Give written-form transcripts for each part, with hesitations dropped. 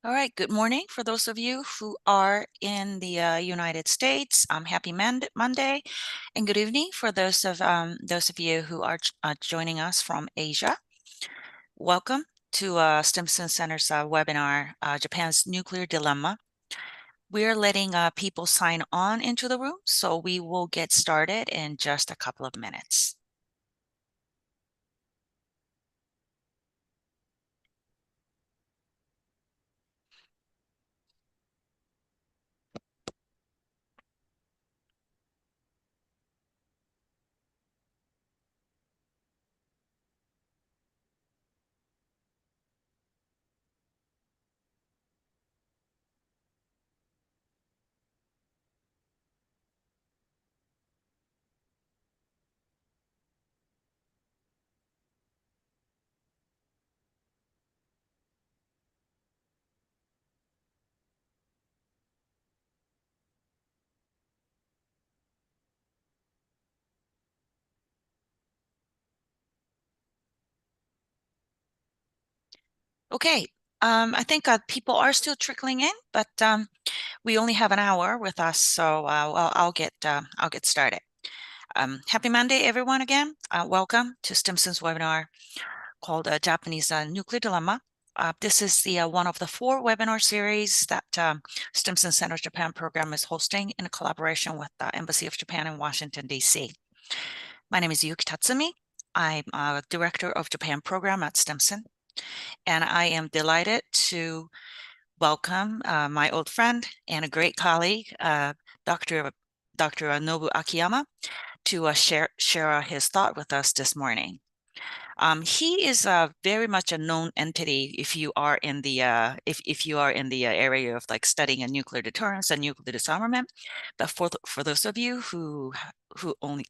All right, good morning for those of you who are in the United States. Happy Monday, and good evening for those of you who are joining us from Asia. Welcome to Stimson Center's webinar, Japan's Nuclear Dilemma. We're letting people sign on into the room, so we will get started in just a couple of minutes. Okay, I think people are still trickling in, but we only have an hour with us, so I'll get started. Happy Monday, everyone! Again, welcome to Stimson's webinar called Japanese Nuclear Dilemma. This is the one of the 4 webinar series that Stimson Center Japan program is hosting in collaboration with the Embassy of Japan in Washington, D.C. My name is Yuki Tatsumi. I'm Director of Japan program at Stimson, and I am delighted to welcome my old friend and a great colleague, Dr. Nobu Akiyama, to share his thought with us this morning. He is very much a known entity if you are in the if you are in the area of like studying a nuclear deterrence and nuclear disarmament. But for those of you who only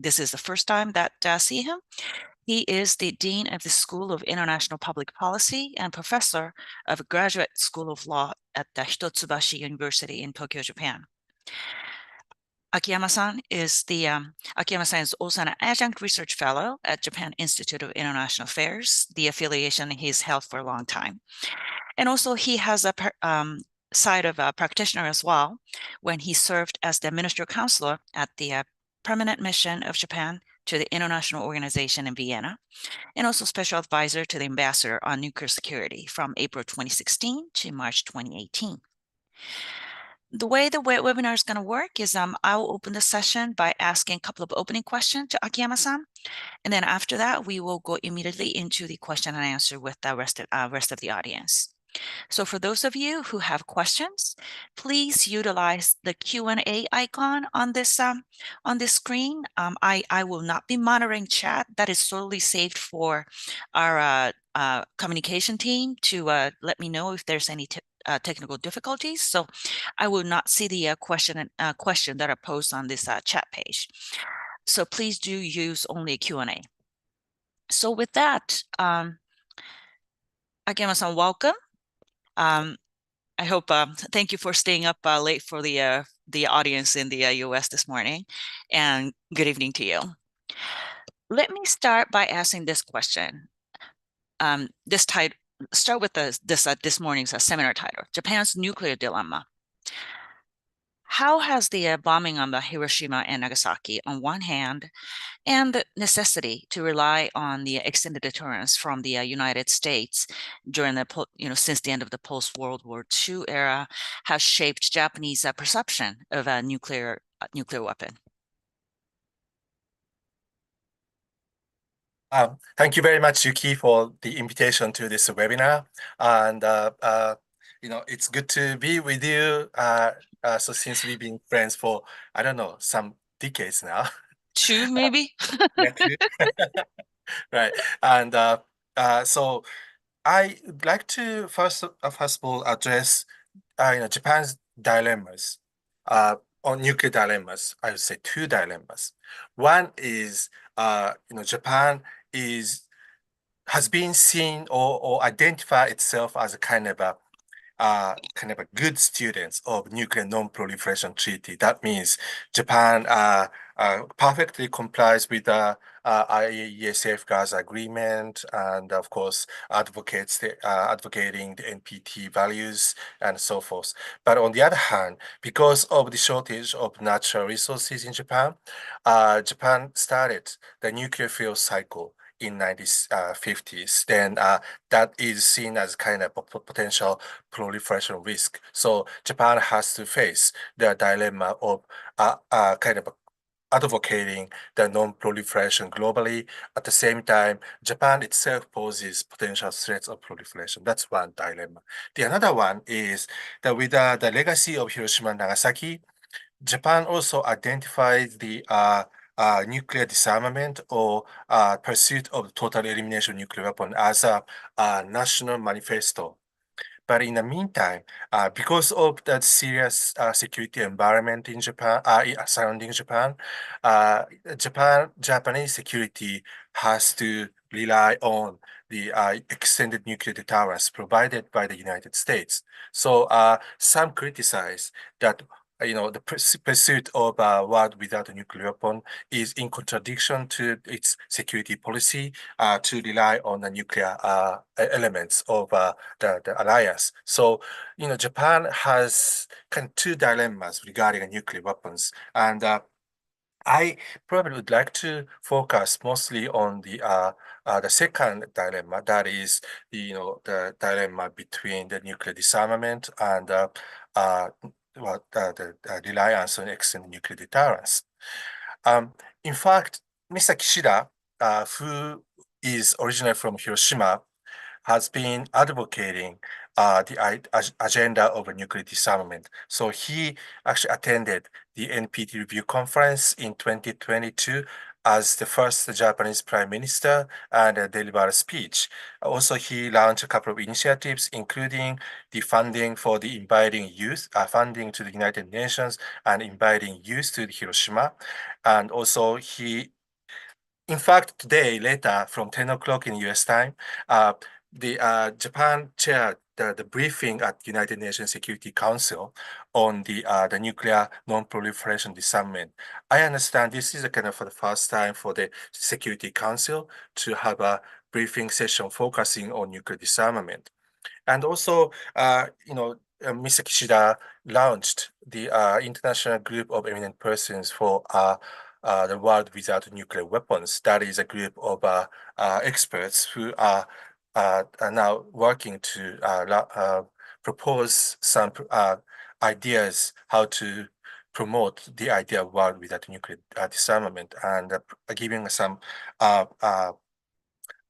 this is the first time that see him, he is the Dean of the School of International Public Policy and Professor of Graduate School of Law at the Hitotsubashi University in Tokyo, Japan. Akiyama-san is also an adjunct research fellow at Japan Institute of International Affairs, the affiliation he's held for a long time. And also he has a side of a practitioner as well when he served as the minister counselor at the permanent mission of Japan to the international organization in Vienna, and also special advisor to the ambassador on nuclear security from April 2016 to March 2018. The way the webinar is going to work is I'll open the session by asking a couple of opening questions to Akiyama-san. And then after that, we will go immediately into the question and answer with the rest of the audience. So for those of you who have questions, please utilize the Q&A icon on this screen. I will not be monitoring chat. That is solely saved for our communication team to let me know if there's any technical difficulties. So I will not see the question that are posted on this chat page. So please do use only Q&A. So with that, Akiyama-san, welcome. I hope, thank you for staying up late for the audience in the US this morning, and good evening to you. Let me start by asking this question. Start with this morning's seminar title, Japan's Nuclear Dilemma. How has the bombing on the Hiroshima and Nagasaki on one hand, and the necessity to rely on the extended deterrence from the United States during the since the end of the post-World War II era has shaped Japanese perception of a nuclear weapon? Thank you very much, Yuki, for the invitation to this webinar. And it's good to be with you. So since we've been friends for, I don't know, some decades now. 2 maybe? Yeah, two. Right. And so I'd like to first of all address Japan's dilemmas, or nuclear dilemmas. I would say 2 dilemmas. One is Japan has been seen or identify itself as a kind of a good students of nuclear non-proliferation treaty. That means Japan perfectly complies with the IAEA Safeguards Agreement, and of course advocating the NPT values and so forth. But on the other hand, because of the shortage of natural resources in Japan, Japan started the nuclear fuel cycle in 1950s. Then that is seen as kind of a potential proliferation risk. So Japan has to face the dilemma of kind of advocating the non-proliferation globally. At the same time, Japan itself poses potential threats of proliferation. That's one dilemma. The another one is that with the legacy of Hiroshima and Nagasaki, Japan also identifies the nuclear disarmament or pursuit of total elimination of nuclear weapon as a national manifesto. But in the meantime, because of the serious security environment in Japan, surrounding Japan, Japanese security has to rely on the extended nuclear deterrence provided by the United States. So some criticize that the pursuit of a world without a nuclear weapon is in contradiction to its security policy to rely on the nuclear elements of the alliance. So, Japan has kind of two dilemmas regarding nuclear weapons. And I probably would like to focus mostly on the second dilemma, that is the dilemma between the nuclear disarmament and uh, the reliance on extended nuclear deterrence. Um, in fact, Mr. Kishida, who is originally from Hiroshima, has been advocating the agenda of a nuclear disarmament. So he actually attended the NPT review conference in 2022 as the first Japanese prime minister and delivered a speech. Also, he launched a couple of initiatives, including the funding for the inviting youth, funding to the United Nations and inviting youth to Hiroshima. And also in fact, today, later from 10 o'clock in US time, the Japan chaired the briefing at United Nations Security Council on the nuclear non-proliferation disarmament. I understand this is a kind of for the first time for the Security Council to have a briefing session focusing on nuclear disarmament. And also, Mr. Kishida launched the International Group of Eminent Persons for the World Without Nuclear Weapons. That is a group of experts who are now working to propose some ideas how to promote the idea of world without nuclear disarmament and giving some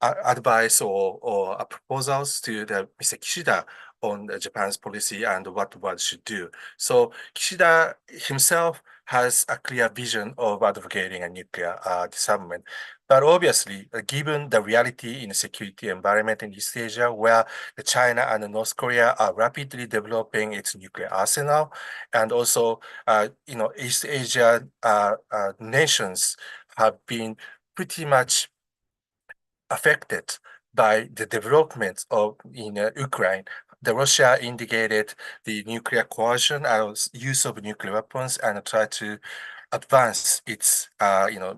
advice or proposals to the Mr. Kishida on Japan's policy and what the world should do. So Kishida himself has a clear vision of advocating a nuclear disarmament. But obviously, given the reality in the security environment in East Asia, where China and North Korea are rapidly developing its nuclear arsenal, and also, East Asia nations have been pretty much affected by the developments of in Ukraine. The Russia indicated the nuclear coercion and use of nuclear weapons and tried to advance its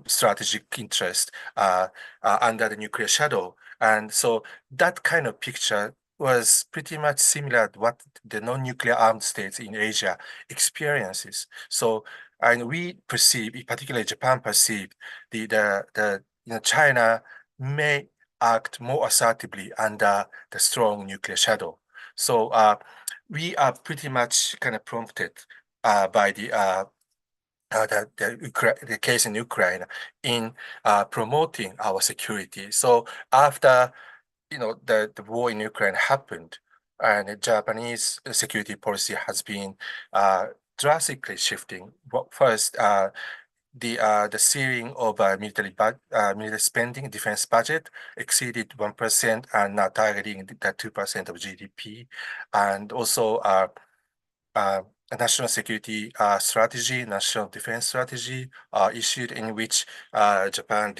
strategic interest under the nuclear shadow. And so that kind of picture was pretty much similar to what the non-nuclear armed states in Asia experiences. So, and we perceive, particularly Japan perceived China may act more assertively under the strong nuclear shadow. So we are pretty much kind of prompted by the case in Ukraine in promoting our security. So after the war in Ukraine happened, and the Japanese security policy has been drastically shifting. Well, first, the ceiling of military spending, defense budget exceeded 1% and now targeting the 2% of GDP. And also a national security strategy, national defense strategy issued in which Japan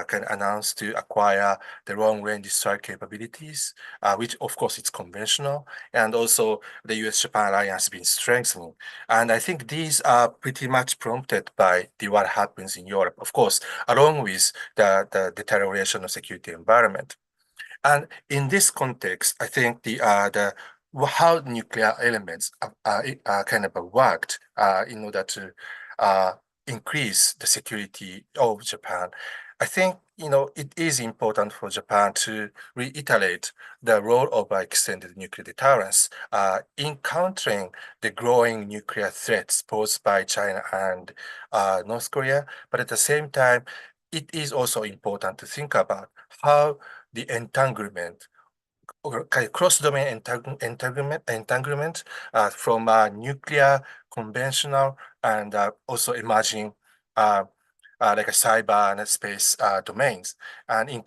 can announce to acquire the long-range strike capabilities, which of course it's conventional, and also the U.S.-Japan alliance has been strengthening. And I think these are pretty much prompted by what happens in Europe, of course, along with the deterioration of security environment. And in this context, I think the how nuclear elements are kind of worked in order to uh, increase the security of Japan. I think it is important for Japan to reiterate the role of extended nuclear deterrence in countering the growing nuclear threats posed by China and North Korea. But at the same time, it is also important to think about how the entanglement or kind of cross-domain entanglement from nuclear, conventional, and also emerging like a cyber and space domains. And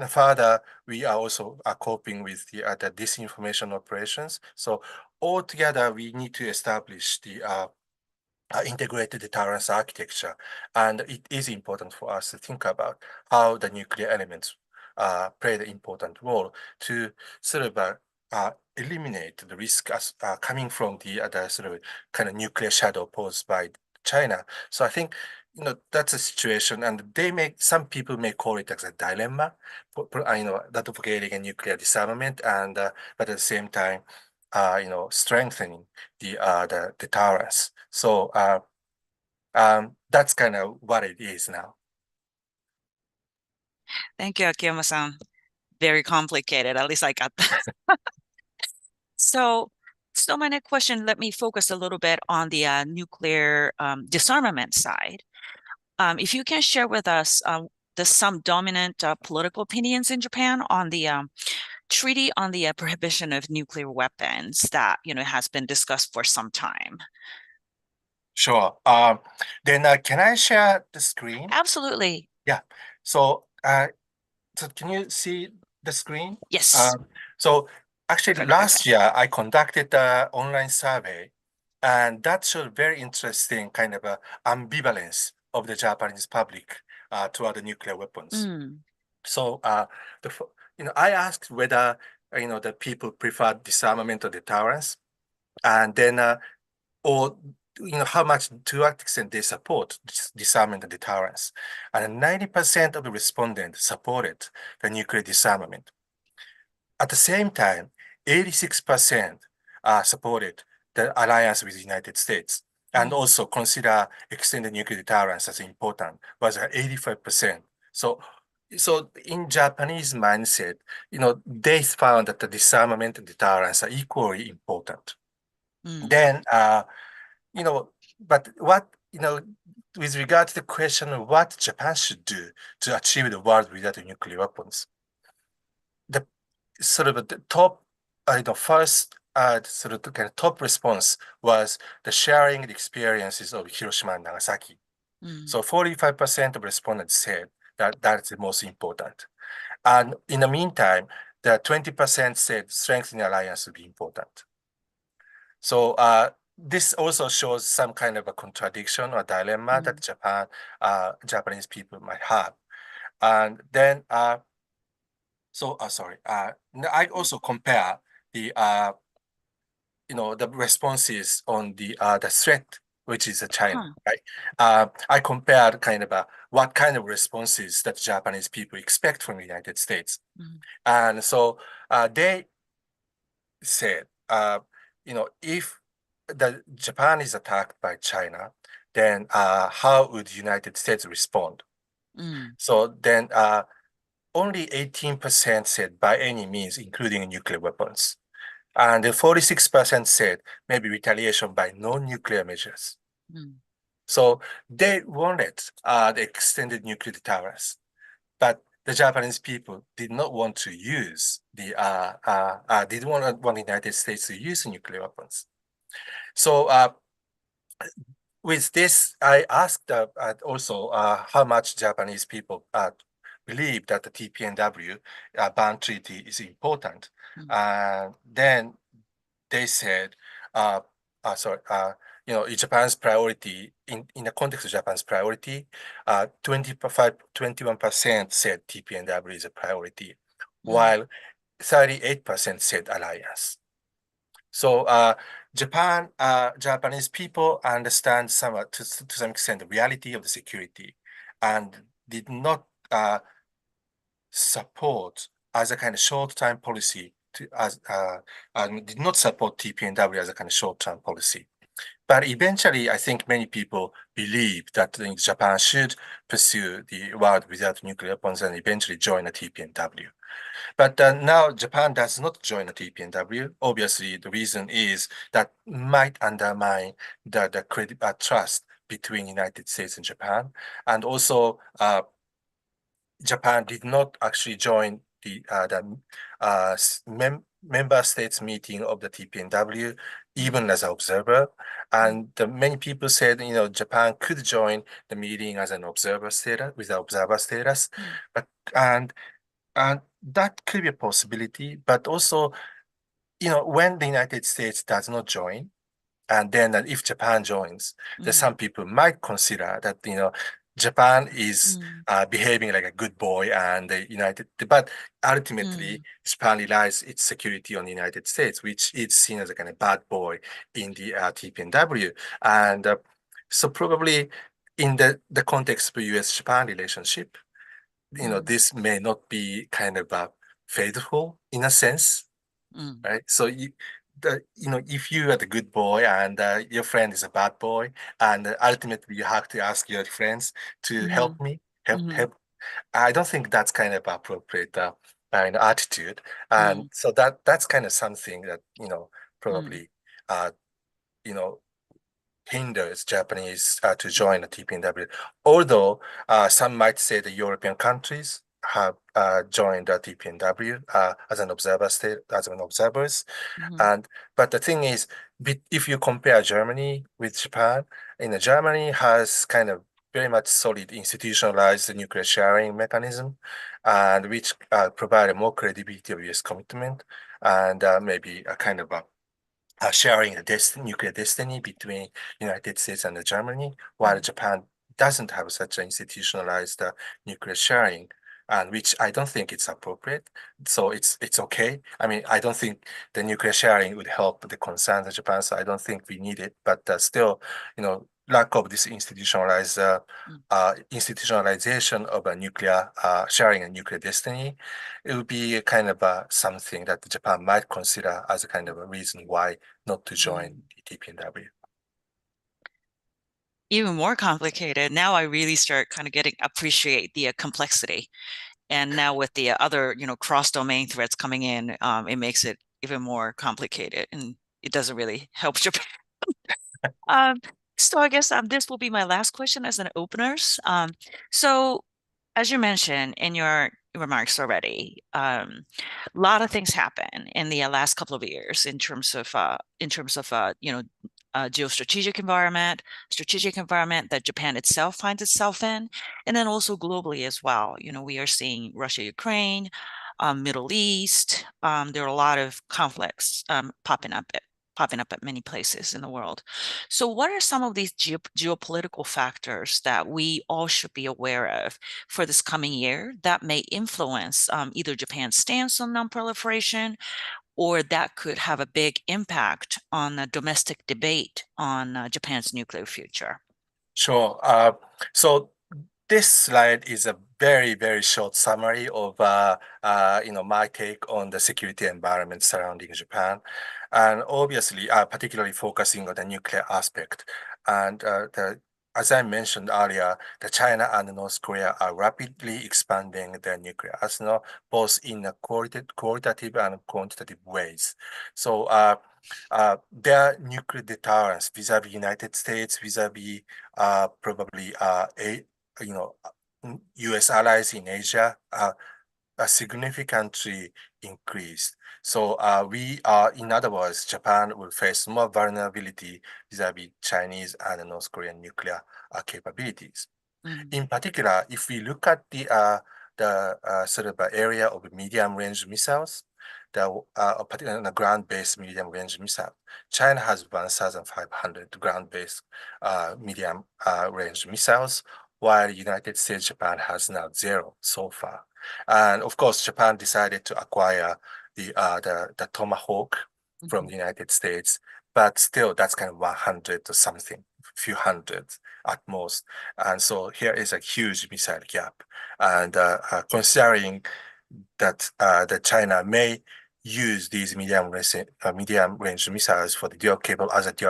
further, we are also coping with the disinformation operations. So altogether, we need to establish the integrated deterrence architecture. And it is important for us to think about how the nuclear elements play the important role to sort of eliminate the risk as coming from the sort of kind of nuclear shadow posed by China. So I think that's a situation, and some people may call it as a dilemma, advocating a nuclear disarmament, and but at the same time, strengthening the deterrence. So that's kind of what it is now. Thank you, Akiyama-san. Very complicated. At least I got that. So my next question, let me focus a little bit on the nuclear disarmament side. If you can share with us some dominant political opinions in Japan on the treaty on the prohibition of nuclear weapons that has been discussed for some time. Sure. Then can I share the screen? Absolutely. Yeah. So can you see the screen? Yes. So actually, Perfect. last year I conducted an online survey, and that showed very interesting kind of ambivalence of the Japanese public toward the nuclear weapons. Mm, So I asked whether the people prefer disarmament or deterrence, and then or how much to what extent they support disarmament and deterrence. And 90% of the respondents supported the nuclear disarmament. At the same time, 86% supported the alliance with the United States and mm, also consider extended nuclear deterrence as important, was 85%. So in Japanese mindset, they found that the disarmament and deterrence are equally important. mm, Then, but with regard to the question of what Japan should do to achieve the world without nuclear weapons, the sort of the top, first sort of the kind of top response was the sharing the experiences of Hiroshima and Nagasaki. mm, So 45% of respondents said that that's the most important. And in the meantime, the 20% said strengthening alliance would be important. So this also shows some kind of a contradiction or dilemma that mm, Japanese people might have. And then, sorry, I also compare the the responses on the threat, which is China, huh, right? I compared kind of what kind of responses that Japanese people expect from the United States. mm, And so they said, if Japan is attacked by China, then how would the United States respond? mm, So then only 18% said by any means, including nuclear weapons. And 46% said maybe retaliation by non-nuclear measures. mm, So they wanted the extended nuclear deterrence, but the Japanese people did not want to use didn't want the United States to use nuclear weapons. So with this, I asked also how much Japanese people believe that the TPNW ban treaty is important. mm, Then they said sorry, Japan's priority in the context of Japan's priority, 21% said TPNW is a priority, Mm, while 38% said alliance. So Japanese people understand somewhat to some extent the reality of the security and did not support as a kind of short-term policy and did not support TPNW as a kind of short-term policy. But eventually, I think many people believe that Japan should pursue the world without nuclear weapons and eventually join the TPNW. But now Japan does not join the TPNW. Obviously, the reason is that might undermine the trust between United States and Japan. And also, Japan did not actually join the member states meeting of the TPNW, mm, even as an observer. mm, And many people said, Japan could join the meeting as an observer status, with an observer status. mm, But and and that could be a possibility. But also, when the United States does not join, and then if Japan joins, then mm, some people might consider that, Japan is mm, behaving like a good boy and the but ultimately, mm, Japan relies its security on the United States, which is seen as a kind of bad boy in the TPNW. And so probably in the context of US-Japan relationship, mm, this may not be kind of faithful in a sense, mm, right? So if you are the good boy and your friend is a bad boy, and ultimately you have to ask your friends to mm, help me, mm, help. I don't think that's kind of appropriate attitude, and mm, so that's kind of something that mm, probably uh, you know hinders Japanese to join the TPNW. Although some might say the European countries have joined the TPNW as an observer state, as an observers. mm, And but the thing is, if you compare Germany with Japan, Germany has kind of very much solid institutionalized nuclear sharing mechanism, and which provide a more credibility of U.S. commitment and maybe a kind of a sharing the nuclear destiny between United States and Germany, while mm, Japan doesn't have such an institutionalized nuclear sharing, and which I don't think it's appropriate. So it's okay. I mean, I don't think the nuclear sharing would help the concerns of Japan, so I don't think we need it. But still, lack of this mm, institutionalization of a nuclear sharing a nuclear destiny, it would be a kind of something that Japan might consider as a kind of a reason why not to join mm. the TPNW. Even more complicated. Now I really start kind of getting appreciate the complexity. And now with the other, cross-domain threats coming in, it makes it even more complicated, and it doesn't really help Japan. Um, so I guess this will be my last question as an openers. So as you mentioned in your remarks already, a lot of things happen in the last couple of years in terms of strategic environment that Japan itself finds itself in, and then also globally as well. We are seeing Russia, Ukraine, Middle East. There are a lot of conflicts popping up at many places in the world. So, what are some of these geopolitical factors that we all should be aware of for this coming year that may influence either Japan's stance on nonproliferation or that could have a big impact on the domestic debate on Japan's nuclear future? Sure. So this slide is a very, very short summary of my take on the security environment surrounding Japan, and obviously, particularly focusing on the nuclear aspect. And as I mentioned earlier, the China and North Korea are rapidly expanding their nuclear arsenal, both in a qualitative and quantitative ways. So their nuclear deterrence vis-a-vis United States, vis-a-vis probably you know U.S. allies in Asia are significantly increased. So we are, in other words, Japan will face more vulnerability vis-a-vis Chinese and North Korean nuclear capabilities. Mm, In particular, if we look at the sort of area of medium-range missiles, particularly on a ground-based medium-range missile. China has 1,500 ground-based medium-range missiles, while United States, Japan has now zero so far. And of course, Japan decided to acquire the Tomahawk from Mhm. the United States, but still that's kind of 100 or something, few hundred at most. And so here is a huge missile gap. And considering that China may use these medium range missiles for the dual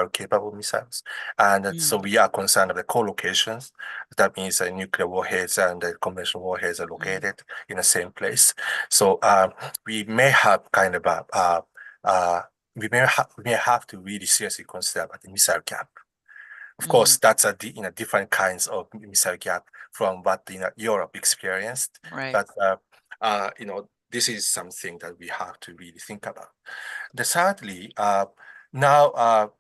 capable missiles, and so Mm, we are concerned of the co-locations. That means nuclear warheads and conventional warheads are mm, located in the same place. So we may have kind of a uh, we may have to really seriously consider about the missile gap. Of mm, course, that's different kinds of missile gap from what Europe experienced, right. but this is something that we have to really think about. Thirdly, now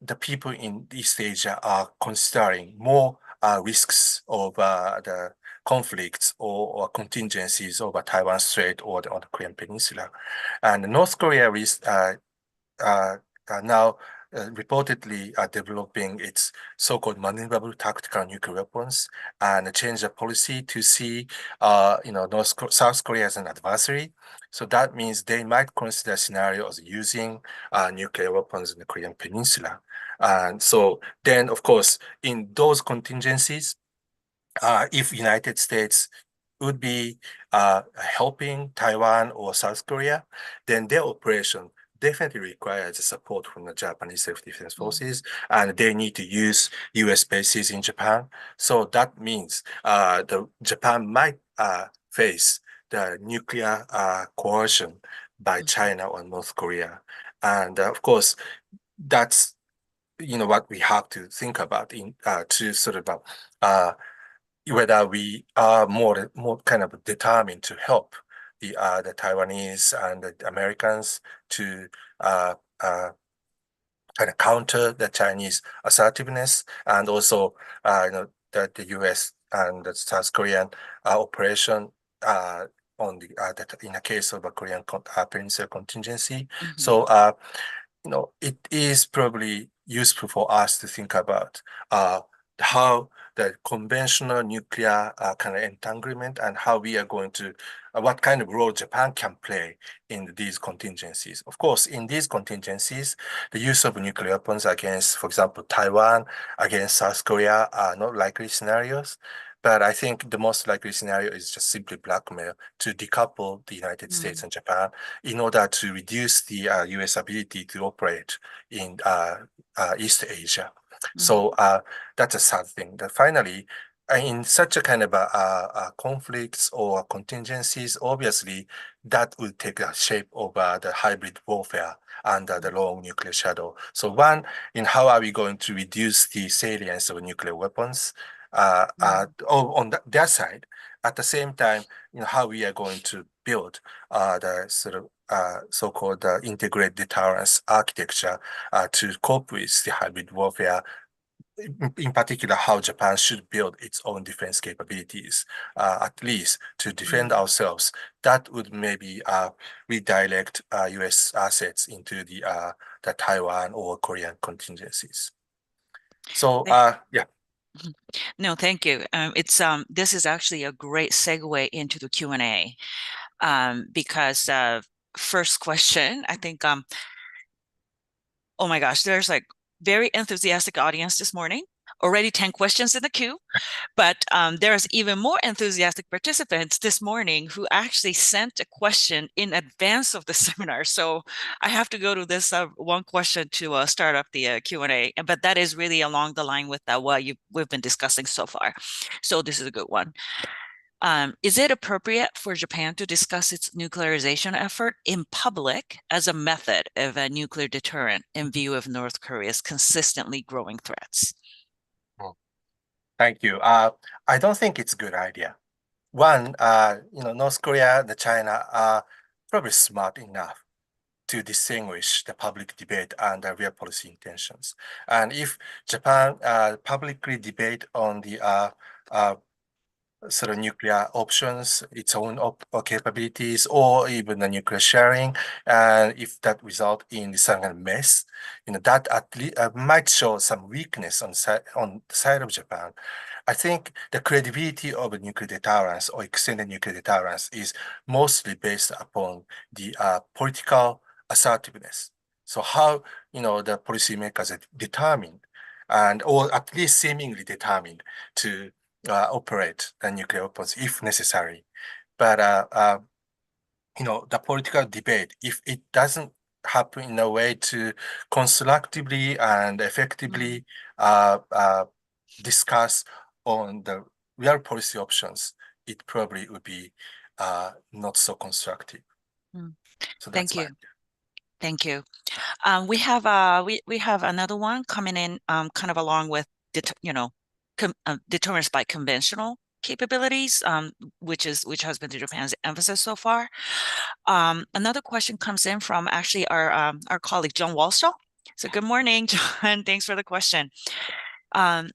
the people in East Asia are considering more risks of the conflicts or contingencies over Taiwan Strait or the Korean Peninsula, and North Korea is uh, now reportedly developing its so-called maneuverable tactical nuclear weapons and change the policy to see, South Korea as an adversary. So that means they might consider scenarios using nuclear weapons in the Korean Peninsula. And so then, of course, in those contingencies, if United States would be helping Taiwan or South Korea, then their operation definitely requires the support from the Japanese self-defense Mm, forces, and they need to use U.S. bases in Japan. So that means the Japan might face the nuclear coercion by mhm, China or North Korea. And of course, that's what we have to think about in to sort of uh, whether we are more kind of determined to help the Taiwanese and the Americans to uh, uh, kind of counter the Chinese assertiveness, and also the U.S. and the South Korean operation on in the case of a Korean Peninsula contingency. mhm, So it is probably useful for us to think about how the conventional nuclear kind of entanglement and how we are going to, what kind of role Japan can play in these contingencies. Of course, in these contingencies, the use of nuclear weapons against, for example, Taiwan, against South Korea are not likely scenarios. But I think the most likely scenario is just simply blackmail to decouple the United States mm, and Japan in order to reduce the US ability to operate in East Asia. mm, So that's a sad thing. That finally, in such a kind of conflicts or contingencies, obviously that will take the shape of the hybrid warfare under the mm, long nuclear shadow. So one, in how are we going to reduce the salience of nuclear weapons mm, on their side? At the same time, how we are going to build the sort of so-called integrated deterrence architecture to cope with the hybrid warfare, in particular, how Japan should build its own defense capabilities, at least to defend mm. ourselves. That would maybe redirect U.S. assets into the Taiwan or Korean contingencies. So, Thank- yeah. mhm. No, thank you. It's this is actually a great segue into the Q&A, because first question, I think oh my gosh, there's like very enthusiastic audience this morning. Already 10 questions in the queue. But there's even more enthusiastic participants this morning who actually sent a question in advance of the seminar. So I have to go to this one question to start up the Q&A. But that is really along the line with what we've been discussing so far. So this is a good one. Is it appropriate for Japan to discuss its nuclearization effort in public as a method of a nuclear deterrent in view of North Korea's consistently growing threats? Mm, thank you. I don't think it's a good idea. One, North Korea and China are probably smart enough to distinguish the public debate and the real policy intentions. And if Japan publicly debate on the sort of nuclear options, its own capabilities, or even the nuclear sharing. And if that result in some kind of mess, that at least might show some weakness on the side of Japan. I think the credibility of a nuclear deterrence or extended nuclear deterrence is mostly based upon the political assertiveness. So how, the policymakers are determined and, or at least seemingly determined to operate the nuclear weapons if necessary. But the political debate, if it doesn't happen in a way to constructively and Mm, effectively discuss on the real policy options, it probably would be not so constructive. mm. So that's Thank my you. Thank you. We have another one coming in kind of along with deterrence by conventional capabilities, which has been Japan's emphasis so far. Another question comes in from actually our colleague John Walsall. So good morning, John. Thanks for the question. Um,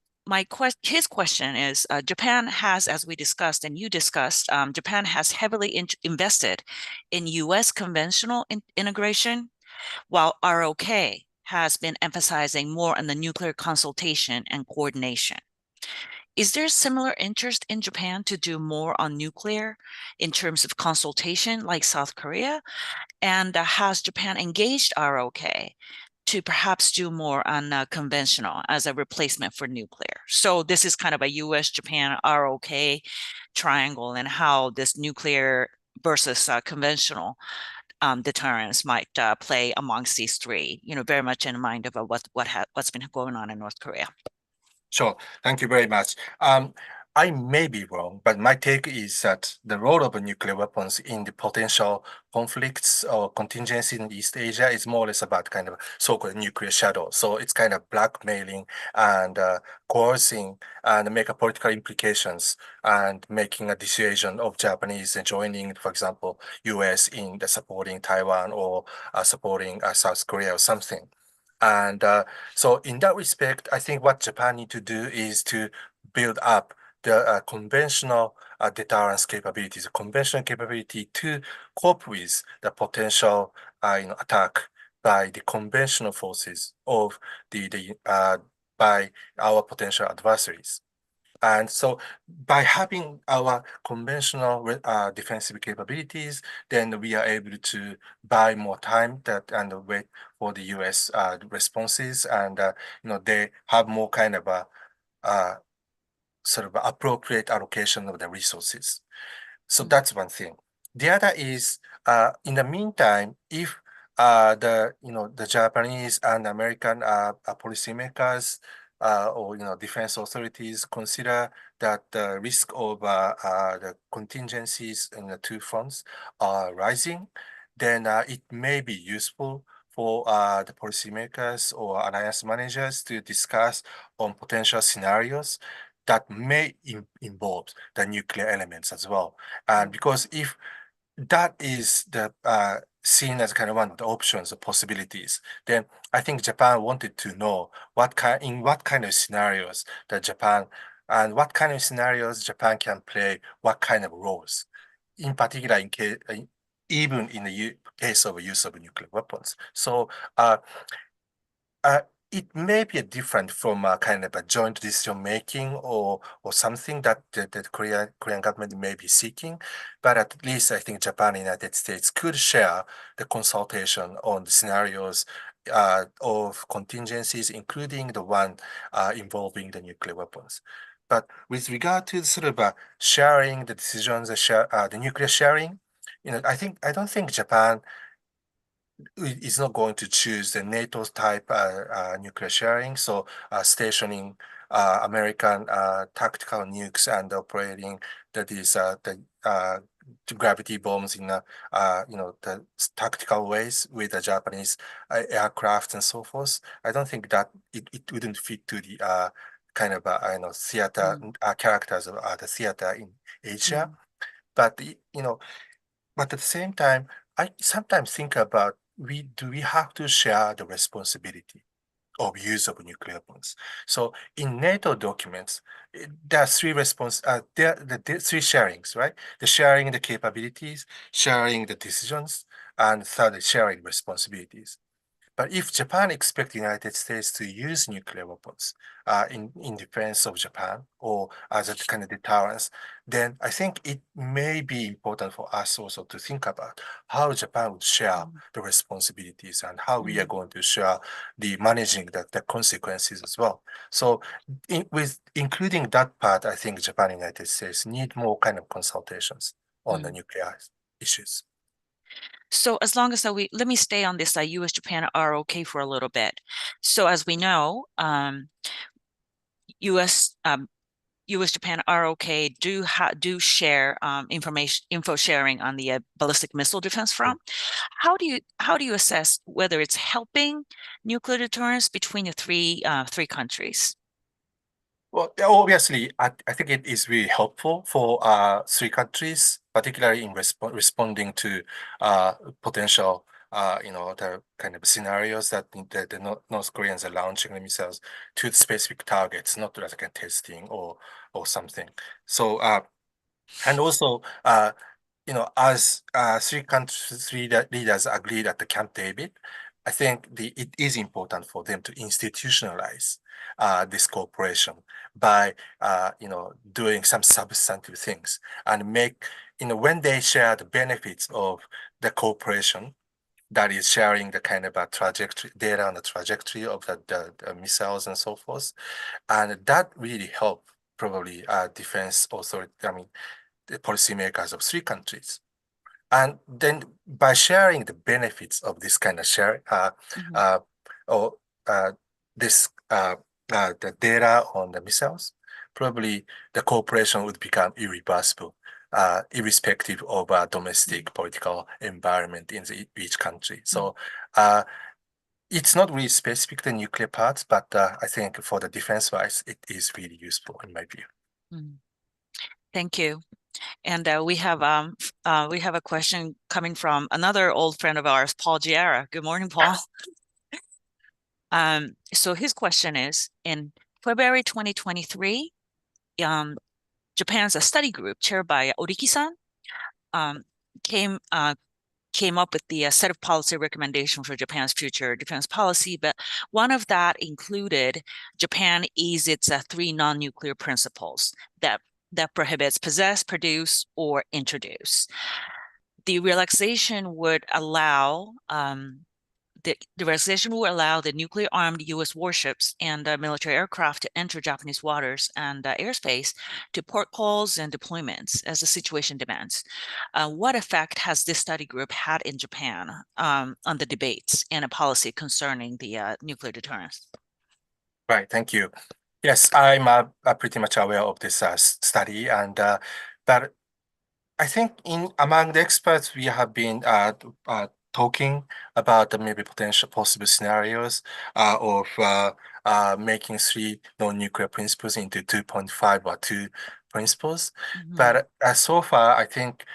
his question is, Japan has, as we discussed and you discussed, Japan has heavily invested in U.S. conventional integration, while ROK has been emphasizing more on the nuclear consultation and coordination. Is there similar interest in Japan to do more on nuclear in terms of consultation like South Korea? And has Japan engaged ROK to perhaps do more on conventional as a replacement for nuclear? So this is kind of a US, Japan, ROK triangle and how this nuclear versus conventional deterrence might play amongst these three, very much in mind of what's been going on in North Korea. Sure. Thank you very much. I may be wrong, but my take is that the role of nuclear weapons in the potential conflicts or contingencies in East Asia is more or less about kind of so-called nuclear shadow. So it's kind of blackmailing and coercing and make a political implications and making a decision of Japanese joining, for example, US in the supporting Taiwan or supporting South Korea or something. And so in that respect, I think what Japan need to do is to build up the conventional deterrence capabilities, conventional capability to cope with the potential attack by the conventional forces of the by our potential adversaries. And so by having our conventional defensive capabilities, then we are able to buy more time and wait for the US responses. And, they have more kind of a sort of appropriate allocation of the resources. So Mm, that's one thing. The other is, in the meantime, if the Japanese and American policymakers or defense authorities consider that the risk of the contingencies in the two fronts are rising, then it may be useful for the policymakers or alliance managers to discuss on potential scenarios that may involve the nuclear elements as well. And mm, because if that is the seen as kind of one of the options or possibilities, then I think Japan wanted to know in what kind of scenarios that Japan and what kind of scenarios Japan can play, what kind of roles, in particular in case even in the case of use of nuclear weapons. So uh, it may be different from a kind of a joint decision making or something that the Korean government may be seeking, but at least I think Japan and United States could share the consultation on the scenarios of contingencies, including the one involving the nuclear weapons. But with regard to sort of sharing the decisions, the nuclear sharing, I don't think Japan is not going to choose the NATO type nuclear sharing. So stationing American tactical nukes and operating the gravity bombs in the tactical ways with the Japanese aircraft and so forth. I don't think that it wouldn't fit to the kind of theater mm, characters of the theater in Asia. mm, But but at the same time, I sometimes think about we have to share the responsibility of use of nuclear weapons. So in NATO documents, there are three there are the three sharings, right? The sharing the capabilities, sharing the decisions, and thirdly, sharing responsibilities. But if Japan expects the United States to use nuclear weapons in defense of Japan or as a kind of deterrence, then I think it may be important for us also to think about how Japan would share Mm, the responsibilities and how we are mm, going to share the managing the consequences as well. So with including that part, I think Japan and United States need more kind of consultations on the mm. nuclear issues. So as long as let me stay on this U.S. Japan are okay for a little bit. So as we know, U.S. U.S. Japan are okay do share info sharing on the ballistic missile defense front. How do you assess whether it's helping nuclear deterrence between the three countries? Well, yeah, obviously, I think it is really helpful for three countries, particularly in responding to potential, the kind of scenarios that the North Koreans are launching the missiles to specific targets, not like a testing or something. So, and also, as three leaders agreed at the Camp David, I think it is important for them to institutionalize this cooperation by, doing some substantive things and make, when they share the benefits of the cooperation, that is sharing the kind of a trajectory data on the trajectory of the missiles and so forth, and that really help probably defense authority. I mean, the policymakers of three countries. And then by sharing the benefits of this kind of share, Mhm, uh, or this the data on the missiles, probably the cooperation would become irreversible, irrespective of mhm, domestic political environment in each country. mhm, So it's not really specific to nuclear parts, but I think for the defense wise, it is really useful in my view. mhm. Thank you. And we have a question coming from another old friend of ours, Paul Giara. Good morning, Paul. So his question is, in February 2023, Japan's a study group chaired by Oriki-san um, came came up with the set of policy recommendation for Japan's future defense policy, but one of that included Japan ease its three non-nuclear principles that prohibits possess, produce, or introduce. The relaxation would allow the resolution will allow the nuclear-armed U.S. warships and military aircraft to enter Japanese waters and airspace to port calls and deployments as the situation demands. What effect has this study group had in Japan on the debates and a policy concerning the nuclear deterrence? Right, thank you. Yes, I'm pretty much aware of this study, and but I think in among the experts, we have been talking about the maybe potential possible scenarios of making three non-nuclear principles into 2.5 or two principles. Mhm, But so far, I think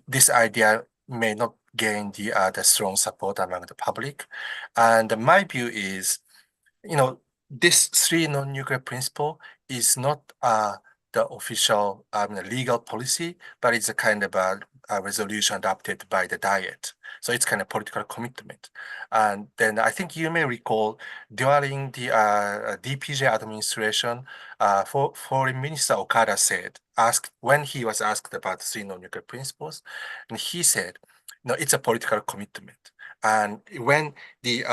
this idea may not gain the strong support among the public. And my view is, this three non-nuclear principle is not the official legal policy, but it's a kind of a resolution adopted by the Diet. So it's kind of political commitment. And then I think you may recall during the DPJ administration, Foreign Minister Okada asked when he was asked about the three non-nuclear principles, and he said, no, it's a political commitment. And when the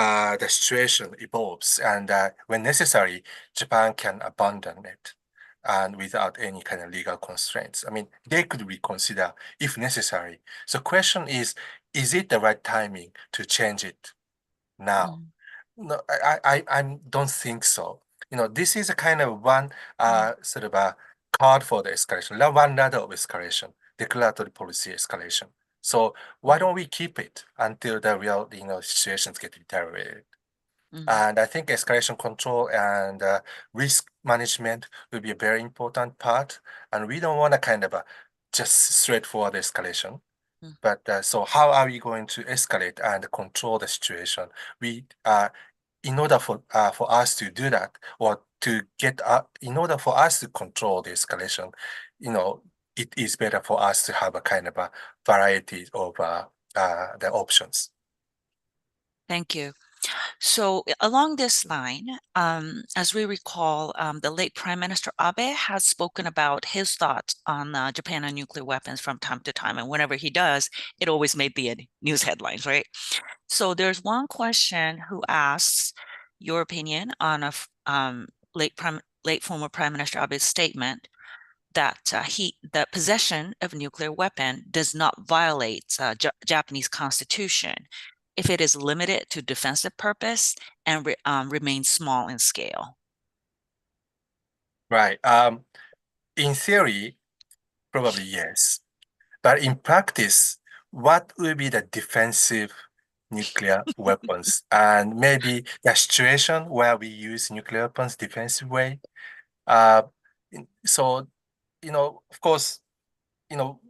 situation evolves and when necessary, Japan can abandon it and without any kind of legal constraints. I mean, they could reconsider if necessary. So question is it the right timing to change it now? mhm, No, I don't think so. This is a kind of one mhm, sort of a card for the escalation, one ladder of escalation, declaratory policy escalation. So why mhm, don't we keep it until the real, situations get deteriorated? mhm, And I think escalation control and risk management will be a very important part. And we don't want a kind of a just straightforward escalation. mhm, But so how are we going to escalate and control the situation? We in order for us to do that, or to get in order for us to control the escalation, it is better for us to have a kind of a variety of the options. Thank you. So along this line, as we recall, the late Prime Minister Abe has spoken about his thoughts on Japan and nuclear weapons from time to time. And whenever he does, it always may be in news headlines, right? So there's one question who asks your opinion on late former Prime Minister Abe's statement that the possession of a nuclear weapon does not violate Japanese constitution if it is limited to defensive purpose and remains small in scale. Right. In theory, probably yes. But in practice, what will be the defensive nuclear weapons? And maybe the situation where we use nuclear weapons defensive way. Uh, so, of course,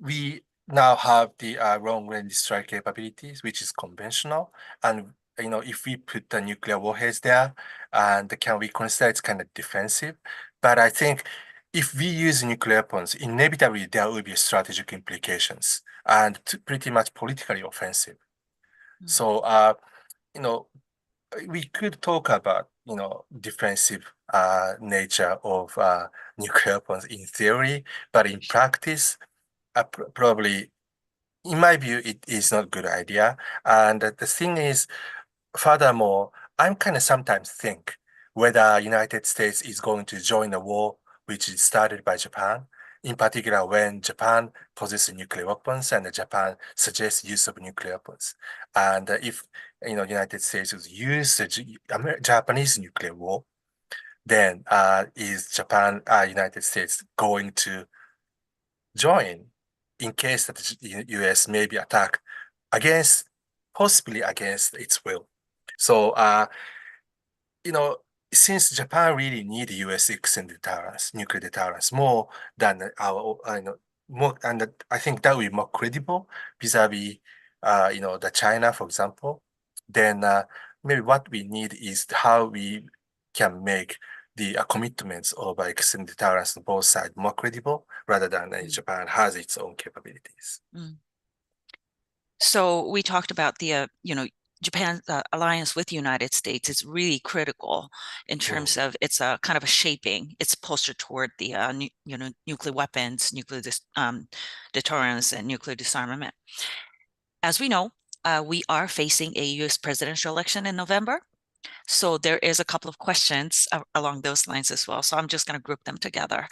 we now have the long-range strike capabilities, which is conventional. And, if we put the nuclear warheads there, and can we consider it's kind of defensive? But I think if we use nuclear weapons, inevitably there will be strategic implications and pretty much politically offensive. Mm. So, you know, we could talk about, defensive nature of nuclear weapons in theory, but in practice, probably, in my view, it is not a good idea. And the thing is, furthermore, I'm kind of sometimes think whether United States is going to join a war which is started by Japan, in particular when Japan possesses nuclear weapons and Japan suggests use of nuclear weapons. And if United States would use the Japanese nuclear war, then is Japan, United States going to join in case that the US may be attacked against, possibly against its will. So, you know, since Japan really need US extended deterrence, nuclear deterrence, more than our, more, and I think that will be more credible vis-a-vis, the China, for example, then maybe what we need is how we can make the commitments of extended deterrence on both sides more credible rather than Japan has its own capabilities. Mm. So we talked about Japan's alliance with the United States is really critical in terms Mm. of it's a kind of a shaping its posture toward the nuclear weapons, deterrence, and nuclear disarmament. As we know, we are facing a U.S. presidential election in November. So there is a couple of questions along those lines as well. So I'm just going to group them together.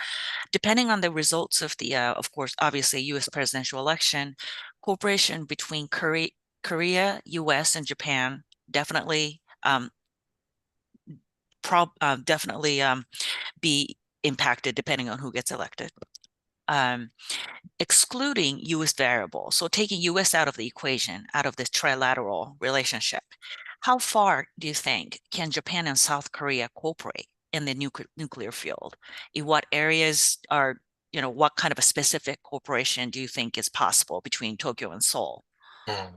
Depending on the results of of course, obviously U.S. presidential election, cooperation between Korea, U.S., and Japan definitely definitely be impacted depending on who gets elected. Excluding U.S. variables, so taking U.S. out of the equation, out of this trilateral relationship, how far do you think can Japan and South Korea cooperate in the nuclear field? In what areas what kind of a specific cooperation do you think is possible between Tokyo and Seoul? Mm.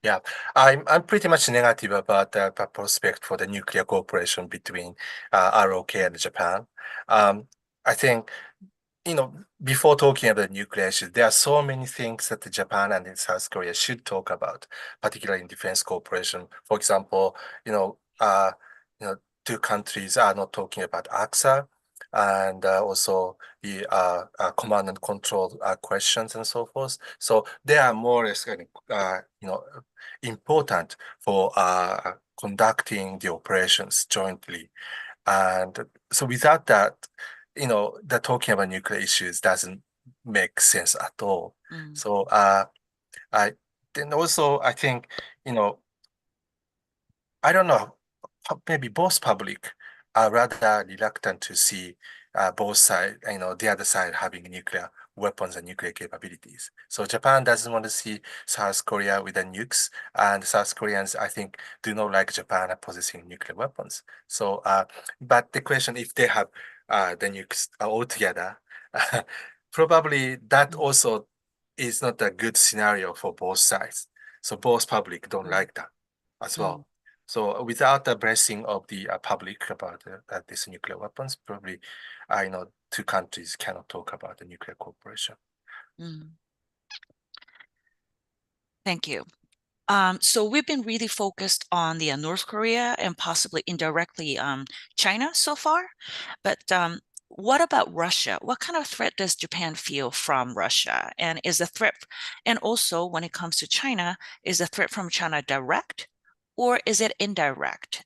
Yeah, I'm pretty much negative about the prospect for the nuclear cooperation between ROK and Japan. I think before talking about nuclear issues, there are so many things that Japan and South Korea should talk about, particularly in defense cooperation. For example, you know, two countries are not talking about AXA and also the command and control questions and so forth. So they are more or less important for conducting the operations jointly. And so without that, the talking about nuclear issues doesn't make sense at all. Mm, So I then also I think, I don't know, maybe both public are rather reluctant to see both side, the other side having nuclear weapons and nuclear capabilities. So Japan doesn't want to see South Korea with the nukes, and South Koreans, I think, do not like Japan possessing nuclear weapons. So, but the question, if they have the nukes altogether, probably that mm, also is not a good scenario for both sides. So both public don't mm, like that as mm. well. So without the blessing of the public about these nuclear weapons, probably I know two countries cannot talk about the nuclear cooperation. Mm. Thank you. So we've been really focused on the North Korea and possibly indirectly China so far. But what about Russia? What kind of threat does Japan feel from Russia? And is the threat, and also when it comes to China, is the threat from China direct or is it indirect?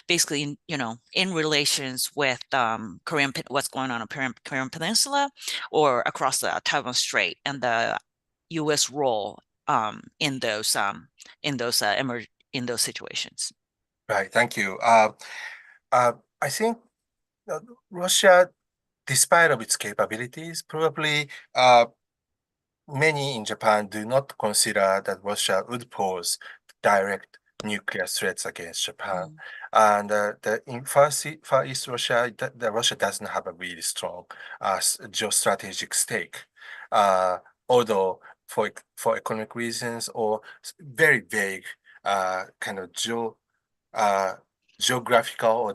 Basically, in relations with what's going on in Korean Peninsula or across the Taiwan Strait and the U.S. role in those situations. Right, thank you. I think uh, Russia, despite of its capabilities, probably many in Japan do not consider that Russia would pose direct nuclear threats against Japan. Mm, And in Far East Russia, Russia doesn't have a really strong geostrategic stake. Uh, although for economic reasons or very vague kind of uh, geographical or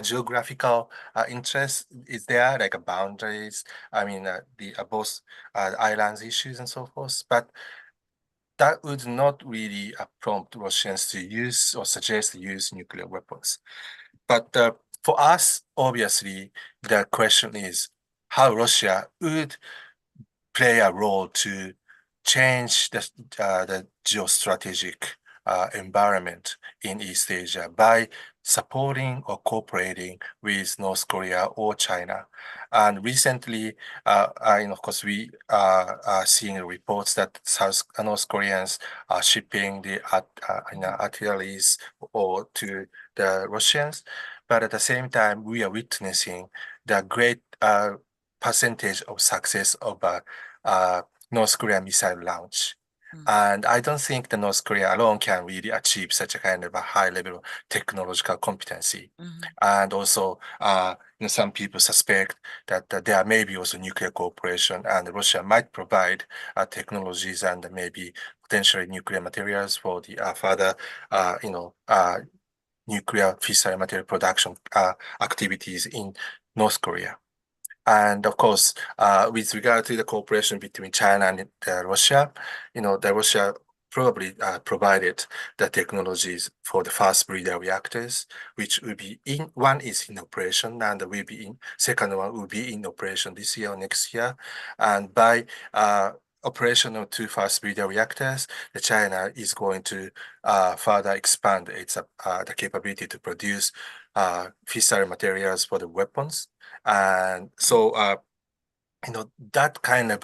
geographical interest is there, like boundaries. I mean, the both islands issues and so forth. But that would not really prompt Russians to use or suggest to use nuclear weapons. But for us, obviously, the question is how Russia would play a role to change the geostrategic environment in East Asia by supporting or cooperating with North Korea or China. And recently, of course, we are seeing reports that North Koreans are shipping the artilleries or to the Russians. But at the same time, we are witnessing the great percentage of success of uh, North Korea missile launch. mm, And I don't think the North Korea alone can really achieve such a kind of a high level of technological competency. mhm, And also, some people suspect that there may be also nuclear cooperation, and Russia might provide technologies and maybe potentially nuclear materials for the further, nuclear fissile material production activities in North Korea. And of course, with regard to the cooperation between China and Russia, the Russia probably provided the technologies for the fast breeder reactors, which will be one is in operation and will be second one will be in operation this year or next year. And by operation of two fast breeder reactors, the China is going to further expand the capability to produce fissile materials for the weapons. And so, that kind of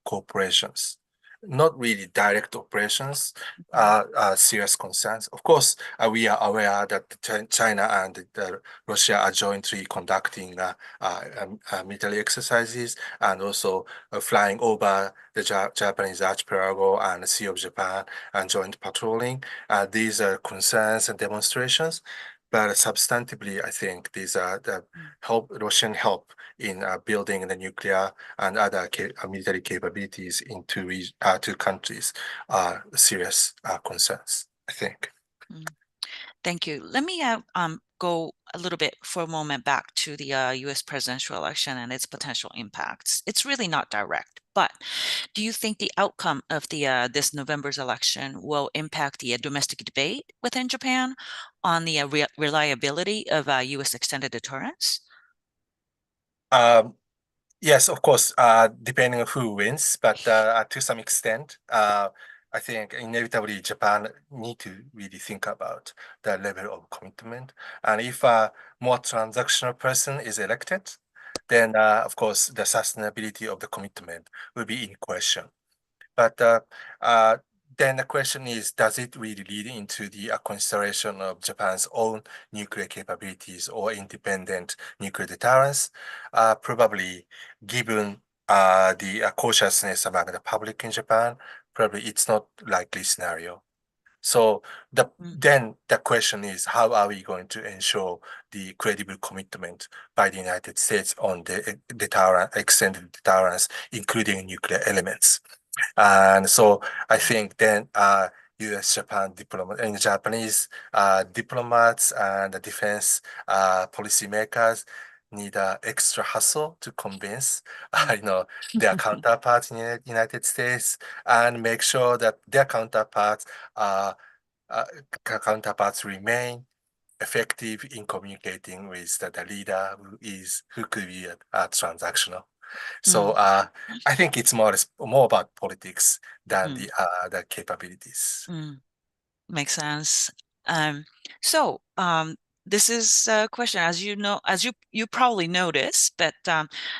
cooperations, not really direct operations, mhm, are serious concerns. Of course, we are aware that China and Russia are jointly conducting military exercises and also flying over the Japanese archipelago and the Sea of Japan and joint patrolling. These are concerns and demonstrations. But substantively, I think these are the mm, Russian help in building the nuclear and other military capabilities in two countries are serious concerns, I think. mm. Thank you. Let me go a little bit for a moment back to the U.S. presidential election and its potential impacts. It's really not direct, but do you think the outcome of the this November's election will impact the domestic debate within Japan on the reliability of U.S. extended deterrence? Um, Yes, of course, depending on who wins, but to some extent, I think inevitably Japan need to really think about the level of commitment. And if a more transactional person is elected, then of course the sustainability of the commitment will be in question. But uh, then the question is, does it really lead into the consideration of Japan's own nuclear capabilities or independent nuclear deterrence? Probably, given the cautiousness among the public in Japan, probably it's not likely scenario. So Mm, then the question is, how are we going to ensure the credible commitment by the United States on the extended deterrence, including nuclear elements? And so I think then U.S.-Japan diplomat and Japanese diplomats and the defense policymakers need extra hustle to convince, Mm. their counterparts in the United States and make sure that their uh, counterparts remain effective in communicating with the leader who could be transactional. So Mm. I think it's more about politics than Mm. the capabilities. Mm. Makes sense. Um, so this is a question, as you know, as you probably noticed, but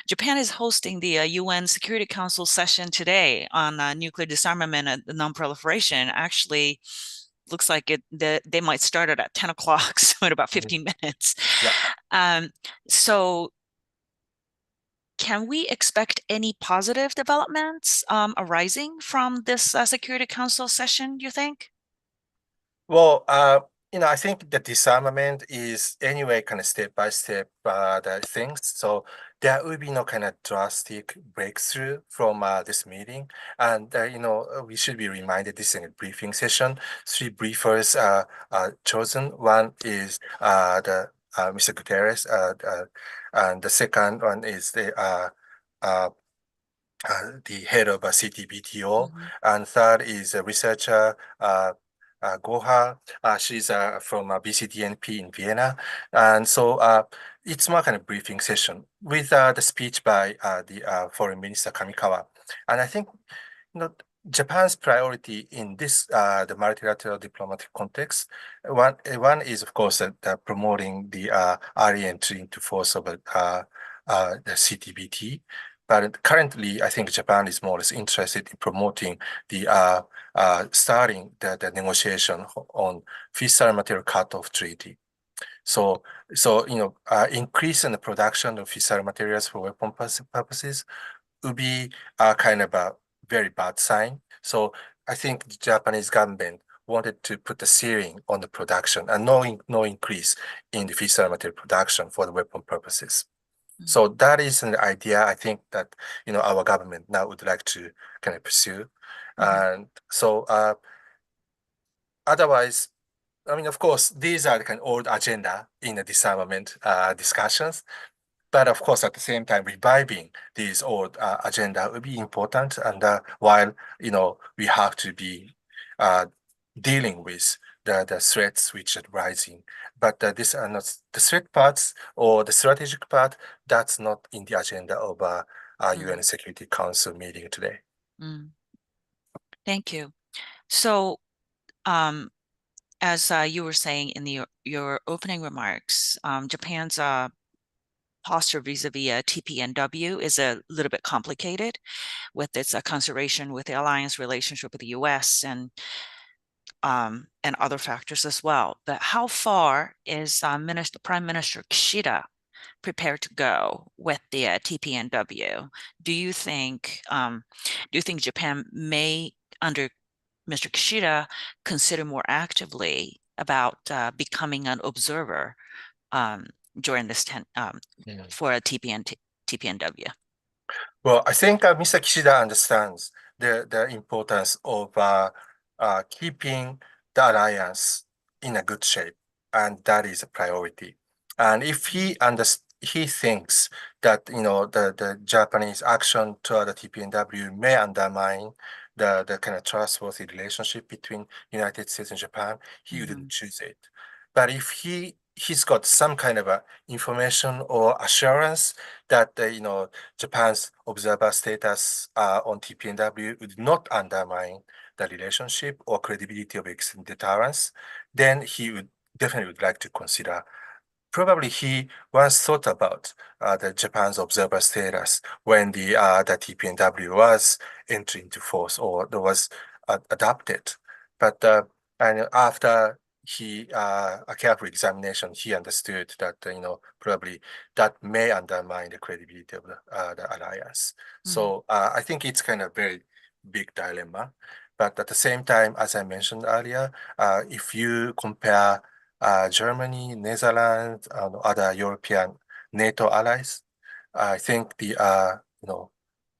Japan is hosting the UN Security Council session today on nuclear disarmament and non-proliferation. Actually, looks like they might start it at 10 o'clock, so in about Mhm. 15 minutes. Yeah. Um, so can we expect any positive developments arising from this Security Council session, do you think? Well, I think the disarmament is anyway kind of step by step the things. So there will be no kind of drastic breakthrough from this meeting. And we should be reminded this in a briefing session. Three briefers are chosen. One is the Mr. Guterres, and the second one is uh, the head of a CTBTO, Mhm. and third is a researcher, Goha. She's from BCDNP in Vienna. And so it's more kind of briefing session with the speech by the Foreign Minister Kamikawa. And I think, you know, Japan's priority in this the multilateral diplomatic context, one is of course promoting the early entry into force of the CTBT, but currently, I think Japan is more or less interested in promoting the starting the negotiation on fissile material cut-off treaty. So, increase in the production of fissile materials for weapon purposes would be kind of a very bad sign. So, I think the Japanese government wanted to put a ceiling on the production and no increase in the fissile material production for the weapon purposes. Mm. So that is an idea I think that our government now would like to kind of pursue. Mhm. And so otherwise, I mean, of course, these are the kind of old agenda in the disarmament discussions. But of course, at the same time, reviving these old agenda will be important. And while we have to be uh, dealing with the threats which are rising, but this are not the threat parts or the strategic part. That's not in the agenda of UN Mm. Security Council meeting today. Mm. Thank you. So, um, as you were saying in your opening remarks, Japan's posture vis-a-vis TPNW is a little bit complicated with its consideration with the alliance relationship with the U.S. And other factors as well. But how far is Prime Minister Kishida prepared to go with the TPNW? Do you think Japan may, under Mr. Kishida, consider more actively about becoming an observer um, during this Mm. for a TPNW? Well, I think Mr. Kishida understands the importance of keeping the alliance in a good shape, and that is a priority. And if he thinks that the Japanese action toward the TPNW may undermine the kind of trustworthy relationship between United States and Japan, he wouldn't Mhm. choose it. But if he's got some kind of information or assurance that Japan's observer status on TPNW would not undermine the relationship or credibility of existing deterrence, then he would definitely would like to consider. Probably he once thought about the Japan's observer status when the TPNW was entering into force or there was adopted. But and after a careful examination, he understood that probably that may undermine the credibility of the alliance. Mm. So I think it's kind of very big dilemma. But at the same time, as I mentioned earlier, if you compare Germany, Netherlands, and other European NATO allies. I think the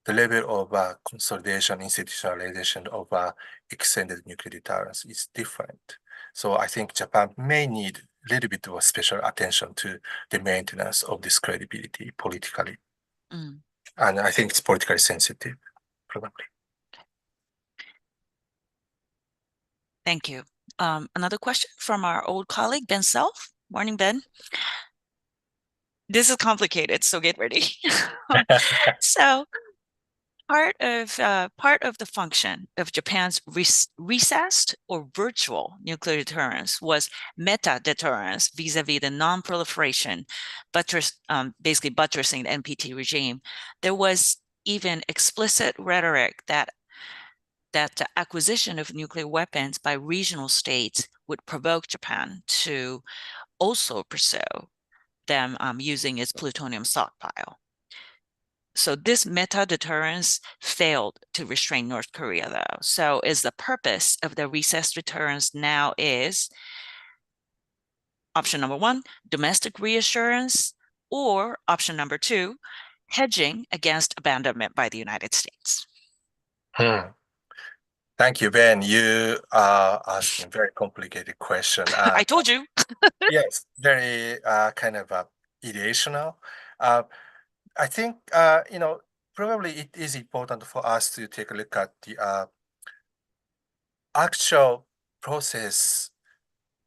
the level of consolidation, institutionalization of extended nuclear deterrence is different. So I think Japan may need a little bit of special attention to the maintenance of this credibility politically. Mm. And I think it's politically sensitive, probably. Thank you. Another question from our old colleague, Ben Self. Morning, Ben. This is complicated, so get ready. So part of the function of Japan's recessed or virtual nuclear deterrence was meta deterrence vis-a-vis the non-proliferation, basically buttressing the NPT regime. There was even explicit rhetoric that the acquisition of nuclear weapons by regional states would provoke Japan to also pursue them using its plutonium stockpile. So this meta deterrence failed to restrain North Korea, though. So is the purpose of the recessed deterrence now is option number one, domestic reassurance, or option number two, hedging against abandonment by the United States? Hmm. Thank you, Ben. You are asking a very complicated question. I told you. Yes, very kind of ideational. Uh, I think, probably it is important for us to take a look at the actual process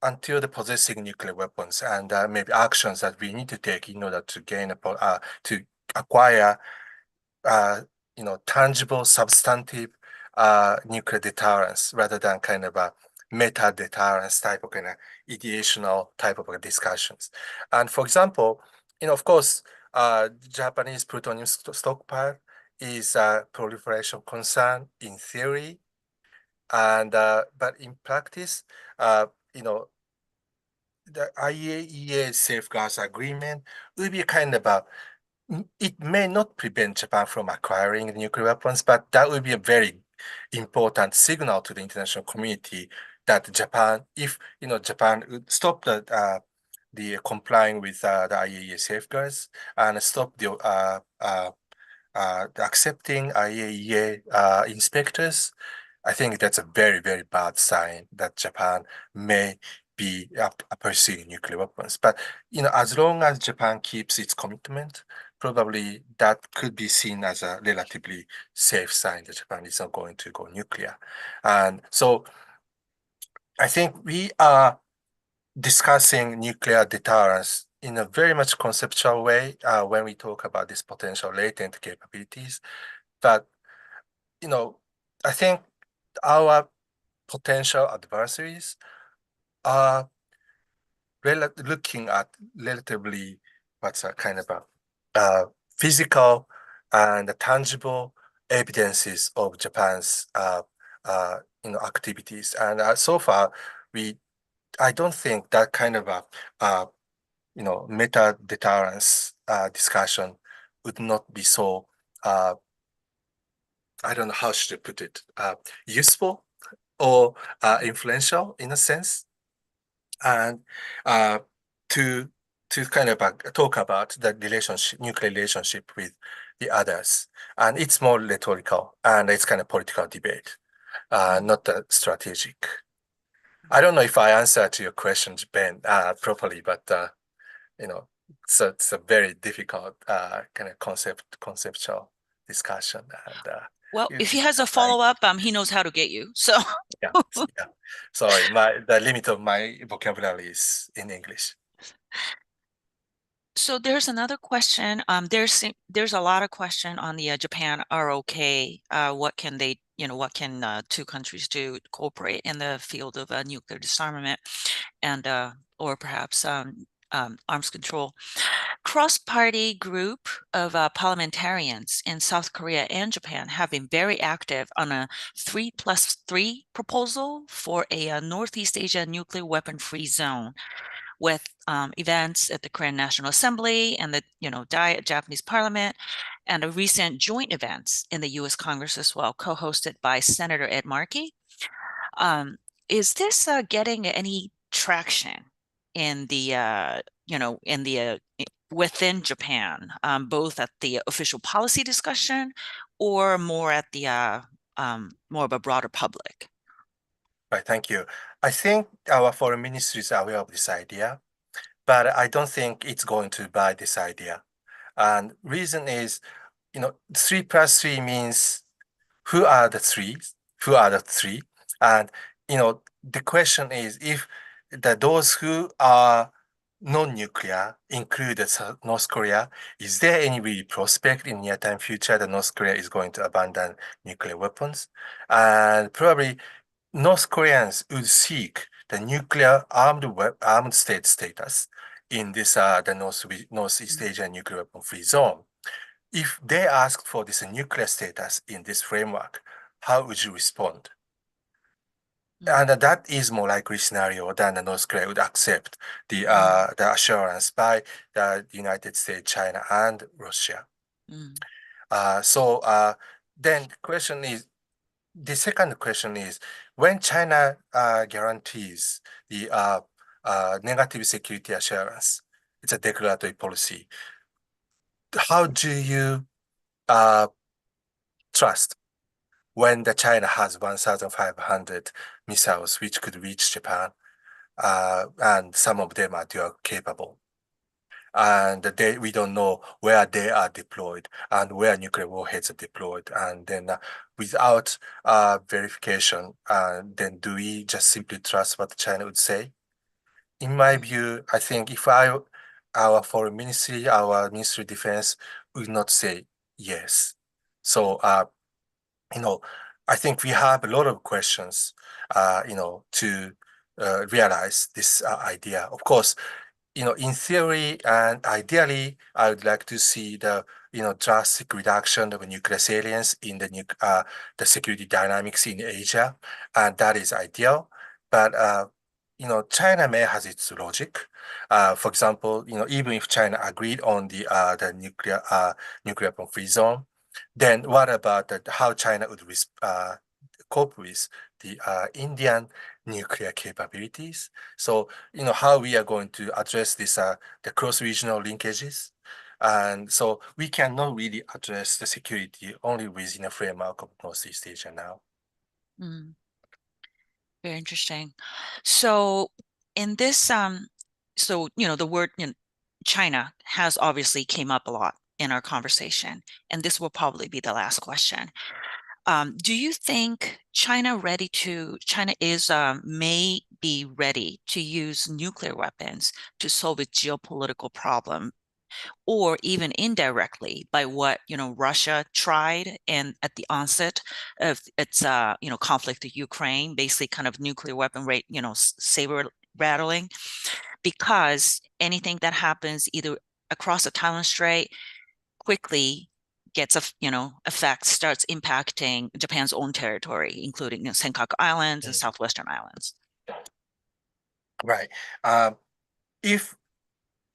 until the possessing nuclear weapons and maybe actions that we need to take in order to to acquire tangible, substantive nuclear deterrence rather than kind of a meta deterrence type of kind of ideational type of discussions. And for example, of course, Japanese plutonium stockpile is a proliferation concern in theory, and but in practice, you know, the IAEA safeguards agreement will be kind of a it may not prevent Japan from acquiring nuclear weapons, but that would be a very important signal to the international community that if Japan would stop the complying with the IAEA safeguards and stop the accepting IAEA inspectors, I think that's a very, very bad sign that Japan may be pursuing nuclear weapons. But as long as Japan keeps its commitment, probably that could be seen as a relatively safe sign that Japan is not going to go nuclear. And so I think we are discussing nuclear deterrence in a very much conceptual way when we talk about these potential latent capabilities. But, I think our potential adversaries are looking at relatively what's a kind of a physical and tangible evidences of Japan's activities. And so far, I don't think that kind of a meta deterrence discussion would not be so I don't know how should I put it useful or influential in a sense. And uh, to kind of talk about the nuclear relationship with the others. And it's more rhetorical and it's kind of political debate, not strategic. I don't know if I answered to your questions, Ben, properly, but it's a very difficult kind of conceptual discussion, and Well, you, if he has a like, follow-up, he knows how to get you. So yeah, yeah. Sorry, the limit of my vocabulary is in English. So there's another question. There's a lot of question on the Japan ROK. What can they, what can two countries do to cooperate in the field of nuclear disarmament and or perhaps arms control? Cross-party group of parliamentarians in South Korea and Japan have been very active on a 3+3 proposal for a Northeast Asia nuclear weapon-free zone with events at the Korean National Assembly and the Diet Japanese Parliament, and a recent joint events in the U.S. Congress as well, co-hosted by Senator Ed Markey. Is this getting any traction in the within Japan, both at the official policy discussion or more at the more of a broader public? Right, thank you. I think our foreign ministry is aware of this idea, but I don't think it's going to buy this idea. And reason is, 3 plus 3 means who are the three? Who are the three? And the question is if those who are non-nuclear include North Korea, is there any really prospect in near-time future that North Korea is going to abandon nuclear weapons? And probably North Koreans would seek the nuclear armed state status in this the Northeast Mm, Asian nuclear weapon free zone. If they asked for this nuclear status in this framework, how would you respond? mm, And that is more likely scenario than the North Korea would accept mm, the assurance by the United States, China, and Russia. mm, So then the second question is, when China guarantees the negative security assurance, it's a declaratory policy. How do you uh, trust when the China has 1,500 missiles which could reach Japan, and some of them are dual capable? And we don't know where they are deployed and where nuclear warheads are deployed. And then without verification, then do we just simply trust what China would say? In my mm, view, I think our foreign ministry, our Ministry of Defense would not say yes. So, you know, I think we have a lot of questions, to realize this idea. Of course, in theory and ideally, I would like to see drastic reduction of nuclear salience in the security dynamics in Asia, and that is ideal. But China may has its logic. For example, even if China agreed on the nuclear weapon free zone, then what about how China would cope with the Indian nuclear capabilities? So, how we are going to address the cross-regional linkages. And so we cannot really address the security only within a framework of Northeast Asia now. mm. Very interesting. So in this, so the word China has obviously came up a lot in our conversation, and this will probably be the last question. Do you think China is may be ready to use nuclear weapons to solve its geopolitical problem, or even indirectly by what Russia tried and at the onset of its conflict with Ukraine, basically kind of nuclear weapon rate, saber rattling, because anything that happens either across the Taiwan Strait quickly gets effects, starts impacting Japan's own territory, including Senkaku Islands and Mm. Southwestern Islands. Right. If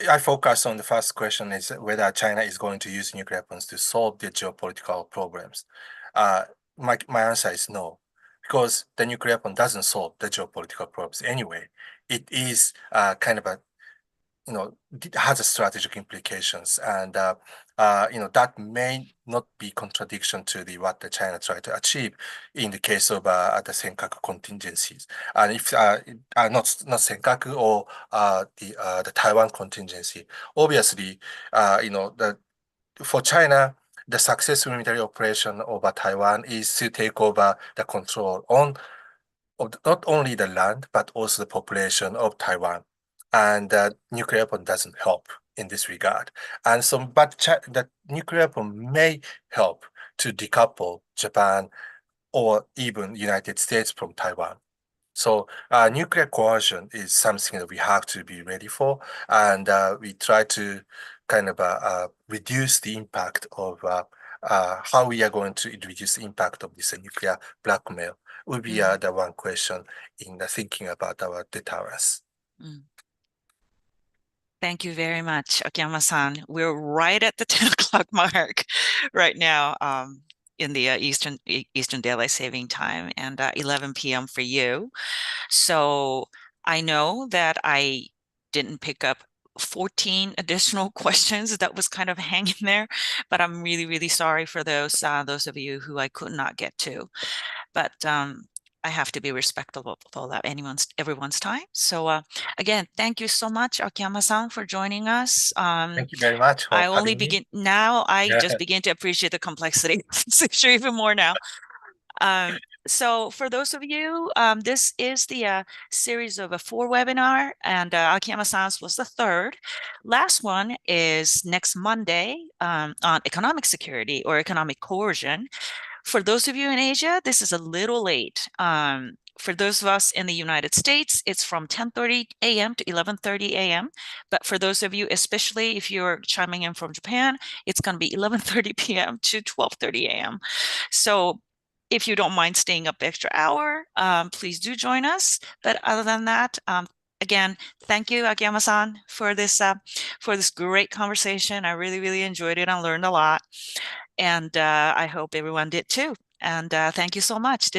I focus on the first question is whether China is going to use nuclear weapons to solve the geopolitical problems. Uh, my answer is no, because the nuclear weapon doesn't solve the geopolitical problems anyway. It is kind of it has a strategic implications, and that may not be contradiction to what the China tried to achieve in the case of the Senkaku contingencies, and if not Senkaku or the Taiwan contingency. Obviously, the for China, the successful military operation over Taiwan is to take over the control of not only the land, but also the population of Taiwan. And nuclear weapon doesn't help in this regard. And so, but the nuclear weapon may help to decouple Japan or even United States from Taiwan. So nuclear coercion is something that we have to be ready for, and we try to kind of reduce the impact of how we are going to reduce the impact of this nuclear blackmail will be Mm, the one question in the thinking about our deterrence. mm. Thank you very much, Akiyama-san. We're right at the 10 o'clock mark right now, in the Eastern Daylight Saving Time, and 11 p.m. for you. So I know that I didn't pick up 14 additional questions that was kind of hanging there, but I'm really, really sorry for those of you who I could not get to. But I have to be respectful of everyone's time. So again, thank you so much, Akiyama-san, for joining us. Thank you very much for I only having me. begin now, I Yeah. just begin to appreciate the complexity of this issue even more now. So for those of you, this is the series of a 4 webinar, and Akiyama-san's was the third. Last one is next Monday on economic security or economic coercion. For those of you in Asia, this is a little late. For those of us in the United States, it's from 10:30 a.m. to 11:30 a.m. But for those of you, especially if you're chiming in from Japan, it's going to be 11:30 p.m. to 12:30 a.m. So if you don't mind staying up extra hour, please do join us. But other than that, again, thank you, Akiyama-san, for this great conversation. I really, really enjoyed it and learned a lot. And I hope everyone did too. And thank you so much. This